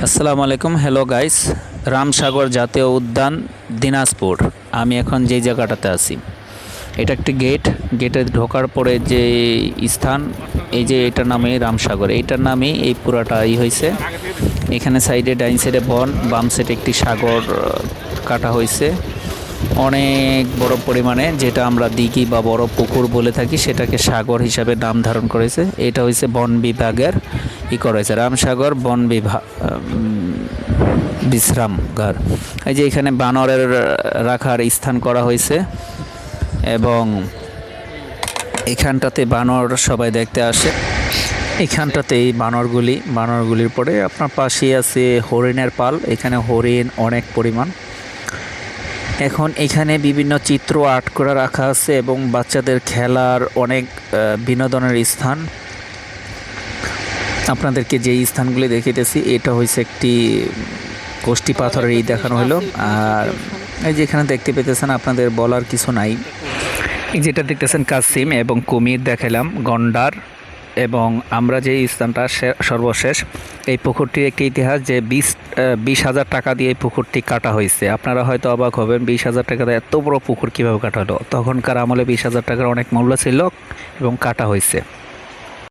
আসসালামু আলাইকুম, hello guys. Ramsagar জাতীয় উদ্যান, দিনাজপুর। আমি এখন যেই জায়গাটাতে আছি, এটা একটি গেটে ঢোকার পরে যে স্থান, এই যে এটার নামে রামসাগর, এইটার নামেই এই পুরাটা হয়েছে। এখানে সাইডে ডাইন সাইডে বন, বাম সাইডে একটি সাগর কাটা হয়েছে অনেক বড় পরিমাণে, যেটা আমরা দিঘি বা বড় পুকুর বলে থাকি, সেটাকে সাগর হিসাবে নাম ধারণ করেছে। এটা হয়েছে বন বিভাগের করেছে, রামসাগর বন বিভাগ বিশ্রামগার। এই যে এখানে বানরের রাখার স্থান করা হয়েছে এবং এখানটাতে বানর সবাই দেখতে আসে। এখানটাতে এই বানরগুলির পরে আপনার পাশে আছে হরিণের পাল। এখানে হরিণ অনেক পরিমাণ। এখন এখানে বিভিন্ন চিত্র আর্ট করে রাখা আছে এবং বাচ্চাদের খেলার অনেক বিনোদনের স্থান। আপনাদেরকে যে স্থানগুলি দেখিতেছি, এটা হয়েছে একটি কোষ্টি পাথরের দেখানো হলো। আর এই যে এখানে দেখতে পেতেছেন, আপনাদের বলার কিছু নাই। এই যেটা দেখতেছেন কাসিম এবং কুমির দেখালাম, গন্ডার। এবং আমরা যে স্থানটা সর্বশেষ, এই পুকুরটির একটি ইতিহাস যে 20,000 টাকা দিয়ে এই পুকুরটি কাটা হয়েছে। আপনারা হয়তো অবাক হবেন, 20,000 টাকা দিয়ে এত বড় পুকুর কীভাবে কাটা হলো। তখনকার আমলে 20,000 টাকার অনেক মূল্য ছিল এবং কাটা হয়েছে।